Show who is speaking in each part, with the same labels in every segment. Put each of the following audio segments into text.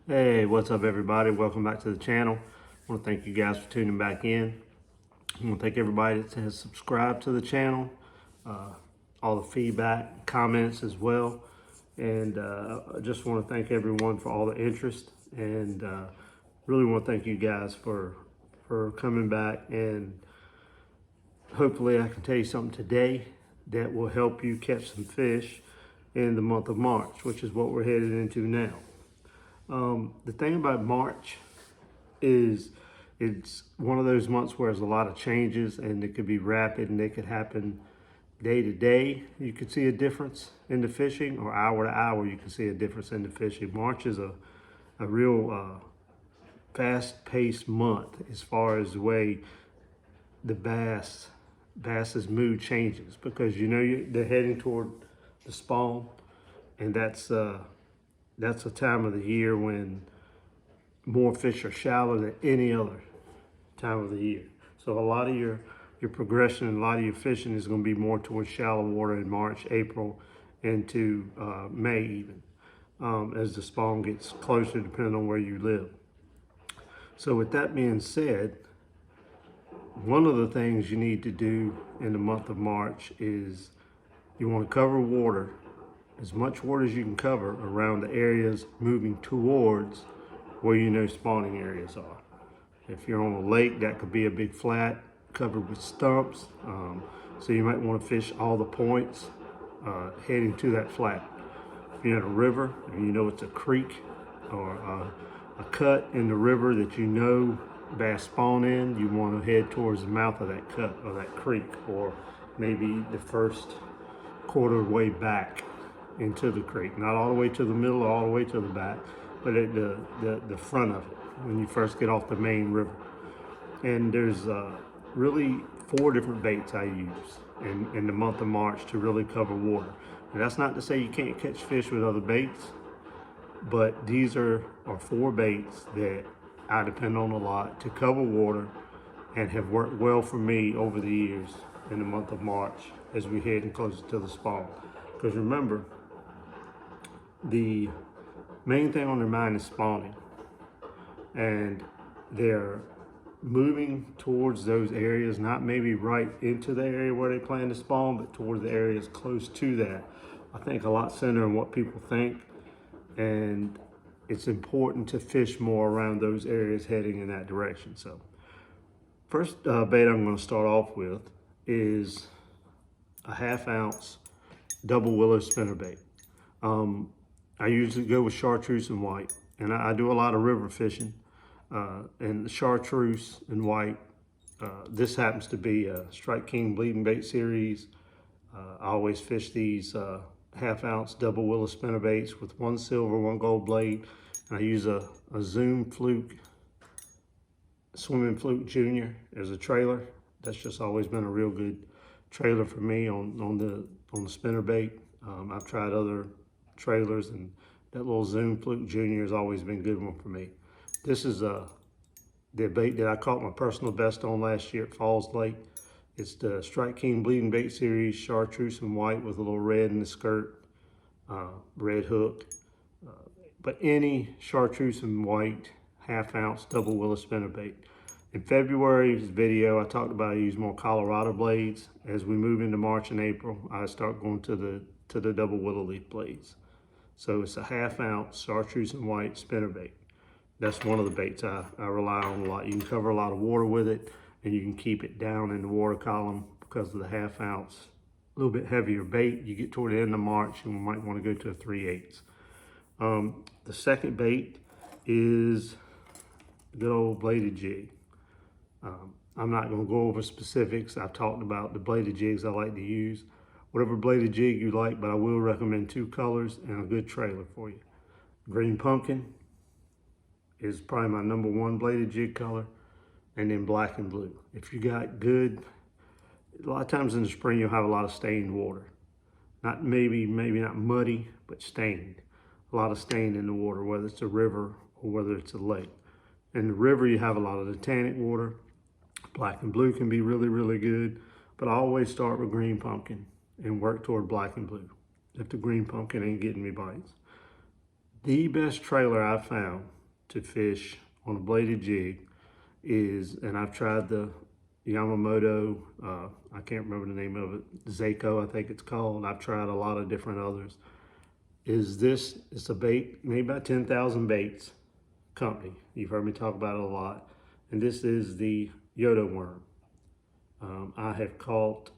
Speaker 1: Hey, what's up everybody? Welcome back to the channel. I want to thank you guys for tuning back in. I want to thank everybody that has subscribed to the channel, all the feedback, comments as well. And I just want to thank everyone for all the interest, and really want to thank you guys for coming back. And hopefully I can tell you something today that will help you catch some fish in the month of March, which is what we're headed into now. The thing about March is it's one of those months where there's a lot of changes, and it could be rapid and they could happen day to day. You could see a difference in the fishing, or hour to hour you can see a difference in the fishing. March is a real fast-paced month as far as the way the bass's mood changes, because they're heading toward the spawn, and that's a time of the year when more fish are shallow than any other time of the year. So a lot of your progression and a lot of your fishing is going to be more towards shallow water in March, April, into May even, as the spawn gets closer, depending on where you live. So with that being said, one of the things you need to do in the month of March is you want to cover water, as much water as you can cover around the areas moving towards where spawning areas are. If you're on a lake, that could be a big flat covered with stumps. So you might want to fish all the points heading to that flat. If you're at a river and you know it's a creek or a cut in the river that bass spawn in, you want to head towards the mouth of that cut or that creek, or maybe the first quarter way back into the creek. Not all the way to the middle or all the way to the back, but at the front of it when you first get off the main river. And there's really 4 different baits I use in the month of March to really cover water. And that's not to say you can't catch fish with other baits, but these are 4 baits that I depend on a lot to cover water and have worked well for me over the years in the month of March as we head closer to the spawn. Because remember, the main thing on their mind is spawning, and they're moving towards those areas, not maybe right into the area where they plan to spawn, but towards the areas close to that. I think a lot sooner than what people think, and it's important to fish more around those areas heading in that direction. So first bait I'm going to start off with is a 1/2 ounce double willow spinnerbait. I usually go with chartreuse and white, and I do a lot of river fishing. And the chartreuse and white, this happens to be a Strike King bleeding bait series. I always fish these 1/2 ounce double willow spinnerbaits with 1 silver, 1 gold blade. And I use a Zoom Fluke, Swimming Fluke Junior as a trailer. That's just always been a real good trailer for me on the spinnerbait. I've tried other trailers, and that little Zoom Fluke Junior has always been a good one for me. This is the bait that I caught my personal best on last year at Falls Lake. It's the Strike King bleeding bait series, chartreuse and white with a little red in the skirt, red hook. But any chartreuse and white 1/2 ounce double willow spinnerbait. In February's video, I talked about I use more Colorado blades. As we move into March and April, I start going to the double willow leaf blades. So it's a 1/2 ounce chartreuse and white spinnerbait. That's one of the baits I rely on a lot. You can cover a lot of water with it, and you can keep it down in the water column because of the 1/2 ounce, a little bit heavier bait. You get toward the end of March, and we might want to go to a 3/8. The second bait is a good old bladed jig. I'm not going to go over specifics. I've talked about the bladed jigs I like to use. Whatever bladed jig you like, but I will recommend 2 colors and a good trailer for you. Green pumpkin is probably my #1 bladed jig color, and then black and blue. If you got good, a lot of times in the spring you'll have a lot of stained water. Not maybe not muddy, but stained. A lot of stain in the water, whether it's a river or whether it's a lake. In the river you have a lot of the tannic water. Black and blue can be really, really good, but I always start with green pumpkin and work toward black and blue if the green pumpkin ain't getting me bites. The best trailer I've found to fish on a bladed jig is, and I've tried the Yamamoto, I can't remember the name of it, Zako I think it's called. I've tried a lot of different others. It's a bait made by 10,000 Baits company. You've heard me talk about it a lot. And this is the Yodo worm. I have caught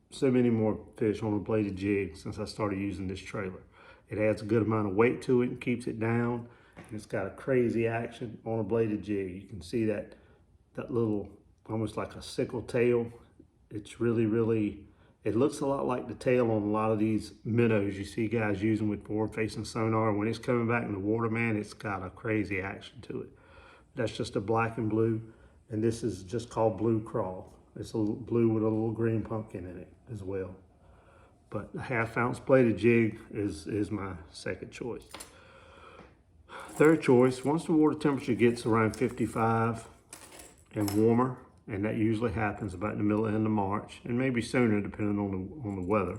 Speaker 1: so many more fish on a bladed jig since I started using this trailer. It adds a good amount of weight to it and keeps it down. And it's got a crazy action on a bladed jig. You can see that little, almost like a sickle tail. It's really, it looks a lot like the tail on a lot of these minnows you see guys using with forward-facing sonar. When it's coming back in the water, man, it's got a crazy action to it. That's just a black and blue, and this is just called blue crawl. It's a blue with a little green pumpkin in it as well. But a 1/2 ounce bladed jig is my second choice. Third choice, once the water temperature gets around 55 and warmer, and that usually happens about in the middle end of March, and maybe sooner depending on the weather,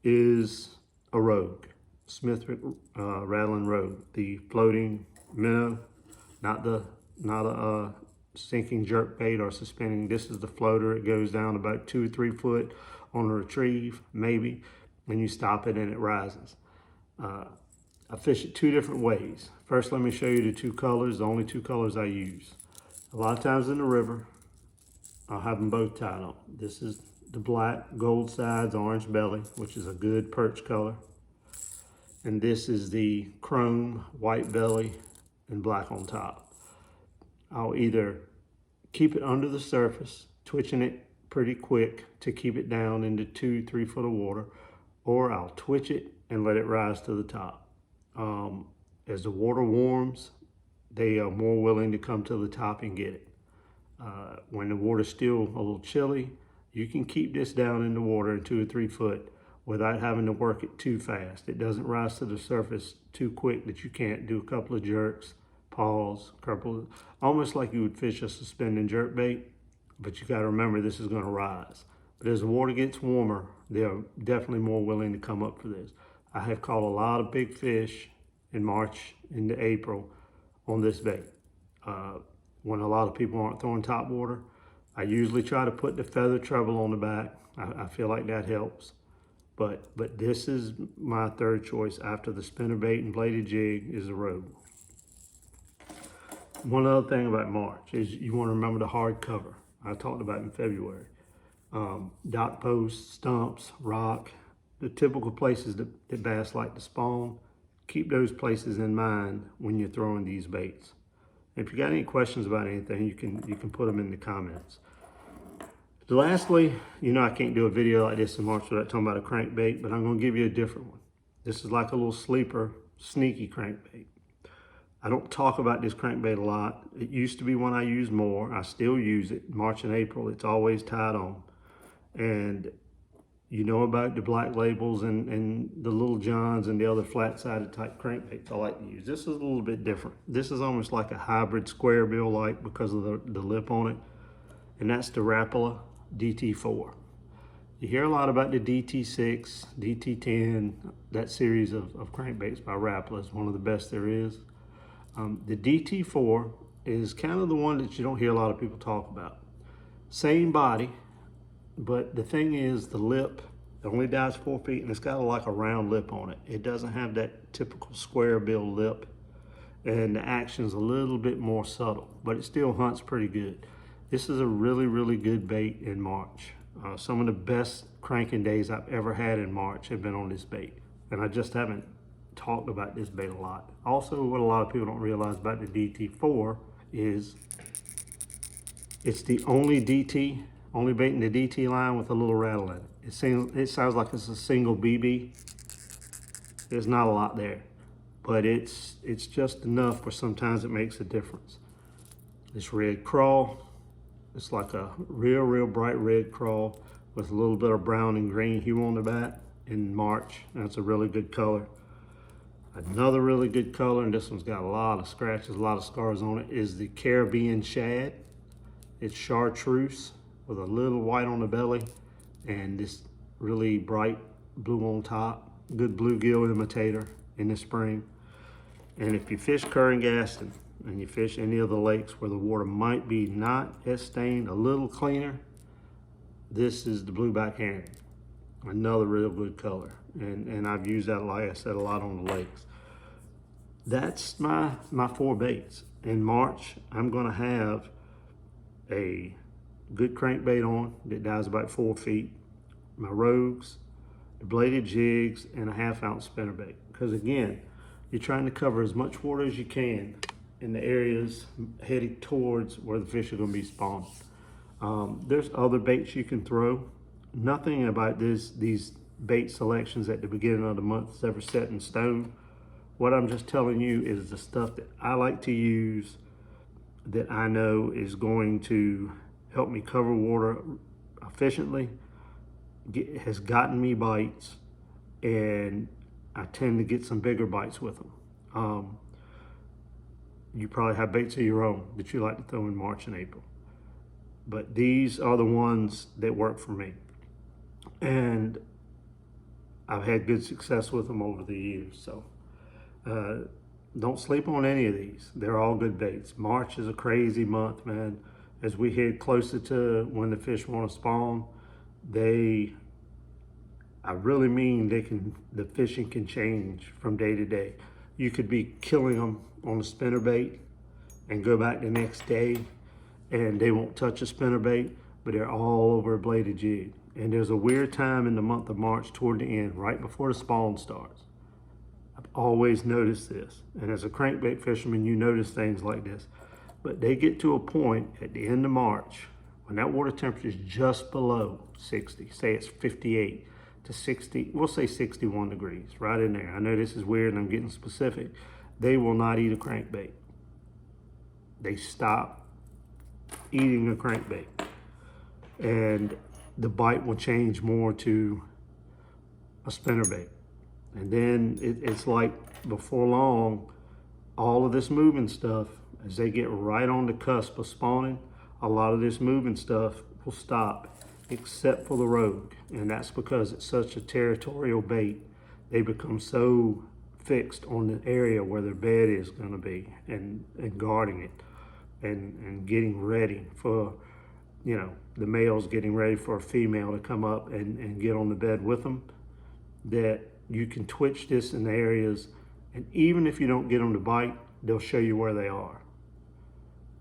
Speaker 1: is a Rogue, Smith Rattling Rogue, the floating minnow, not a sinking jerk bait or suspending. This is the floater. It goes down about 2 or 3 foot on a retrieve, maybe, and you stop it and it rises. I fish it 2 different ways. First, let me show you the 2 colors, the only 2 colors I use. A lot of times in the river, I'll have them both tied on. This is the black, gold sides, orange belly, which is a good perch color. And this is the chrome, white belly, and black on top. I'll either keep it under the surface, twitching it pretty quick to keep it down into 2 or 3 foot of water, or I'll twitch it and let it rise to the top. As the water warms, they are more willing to come to the top and get it. When the water's still a little chilly, you can keep this down in the water in 2 or 3 foot without having to work it too fast. It doesn't rise to the surface too quick that you can't do a couple of jerks, pause, almost like you would fish a suspending jerk bait, but you got to remember this is going to rise. But as the water gets warmer, they're definitely more willing to come up for this. I have caught a lot of big fish in March into April on this bait. When a lot of people aren't throwing top water, I usually try to put the feather treble on the back. I feel like that helps. But this is my third choice after the spinnerbait and bladed jig is the Rogue. One other thing about March is you want to remember the hard cover. I talked about in February. Dock posts, stumps, rock, the typical places that bass like to spawn. Keep those places in mind when you're throwing these baits. If you got any questions about anything, you can put them in the comments. Lastly, you know I can't do a video like this in March without talking about a crankbait, but I'm going to give you a different one. This is like a little sleeper, sneaky crankbait. I don't talk about this crankbait a lot. It used to be one I used more. I still use it. March and April, it's always tied on. And you know about the black labels and the little johns and the other flat-sided type crankbaits I like to use. This is a little bit different. This is almost like a hybrid square bill like because of the lip on it. And that's the Rapala DT4. You hear a lot about the DT6, DT10, that series of crankbaits by Rapala is one of the best there is. The DT4 is kind of the one that you don't hear a lot of people talk about. Same body, but the thing is the lip, it only dives 4 feet and it's got like a round lip on it. It doesn't have that typical square bill lip, and the action's a little bit more subtle, but it still hunts pretty good. This is a really good bait in March. Some of the best cranking days I've ever had in March have been on this bait, and I just haven't talked about this bait a lot. Also, what a lot of people don't realize about the DT4 is it's the only bait in the DT line with a little rattle in it. It sounds like it's a single BB. There's not a lot there, but it's just enough where sometimes it makes a difference. This red crawl, it's like a real bright red crawl with a little bit of brown and green hue on the back in March. That's a really good color. Another really good color, and this one's got a lot of scratches, a lot of scars on it, is the Caribbean shad. It's chartreuse with a little white on the belly and this really bright blue on top. Good bluegill imitator in the spring. And if you fish Gaston and you fish any of the lakes where the water might be not as stained, a little cleaner, this is the blueback herring. Another real good color. And I've used that, like I said, a lot on the lakes. That's my 4 baits. In March, I'm gonna have a good crankbait on that dives about 4 feet, my rogues, the bladed jigs, and a 1/2 ounce spinnerbait. Because again, you're trying to cover as much water as you can in the areas heading towards where the fish are gonna be spawning. There's other baits you can throw. Nothing about these bait selections at the beginning of the month is ever set in stone. What I'm just telling you is the stuff that I like to use that I know is going to help me cover water efficiently, has gotten me bites, and I tend to get some bigger bites with them. You probably have baits of your own that you like to throw in March and April, but these are the ones that work for me. And I've had good success with them over the years. So don't sleep on any of these. They're all good baits. March is a crazy month, man. As we head closer to when the fish want to spawn, I really mean the fishing can change from day to day. You could be killing them on a spinnerbait and go back the next day and they won't touch a spinnerbait, but they're all over a bladed jig. And there's a weird time in the month of March toward the end, right before the spawn starts. I've always noticed this. And as a crankbait fisherman, you notice things like this. But they get to a point at the end of March when that water temperature is just below 60, say it's 58 to 60, we'll say 61 degrees, right in there. I know this is weird and I'm getting specific. They will not eat a crankbait. They stop eating a crankbait. And the bite will change more to a spinnerbait. And then it's like before long, all of this moving stuff, as they get right on the cusp of spawning, a lot of this moving stuff will stop except for the rogue. And that's because it's such a territorial bait. They become so fixed on the area where their bed is gonna be and guarding it and getting ready for, you know, the male's getting ready for a female to come up and get on the bed with them, that you can twitch this in the areas, and even if you don't get them to bite, they'll show you where they are.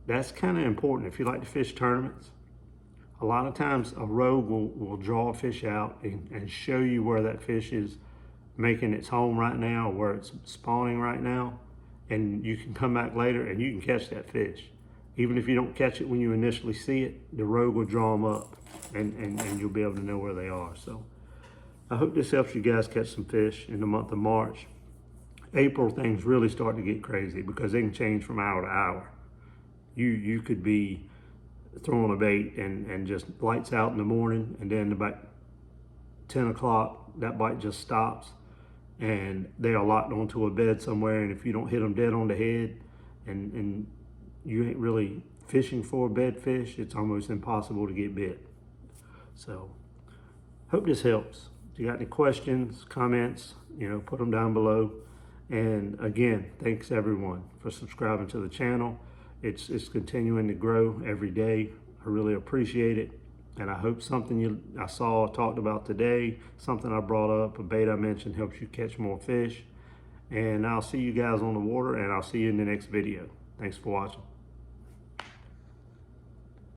Speaker 1: That's kind of important if you like to fish tournaments. A lot of times a rogue will draw a fish out and show you where that fish is making its home right now, or where it's spawning right now, and you can come back later and you can catch that fish. Even if you don't catch it when you initially see it, the rogue will draw them up and you'll be able to know where they are. So I hope this helps you guys catch some fish in the month of March. April, things really start to get crazy because they can change from hour to hour. You could be throwing a bait and just lights out in the morning, and then about 10 o'clock, that bite just stops and they are locked onto a bed somewhere, and if you don't hit them dead on the head and you ain't really fishing for a bed fish, it's almost impossible to get bit. So hope this helps. If you got any questions, comments, you know, put them down below. And again, thanks everyone for subscribing to the channel. It's continuing to grow every day. I really appreciate it. And I hope something I saw talked about today, something I brought up, a bait I mentioned, helps you catch more fish. And I'll see you guys on the water, and I'll see you in the next video. Thanks for watching.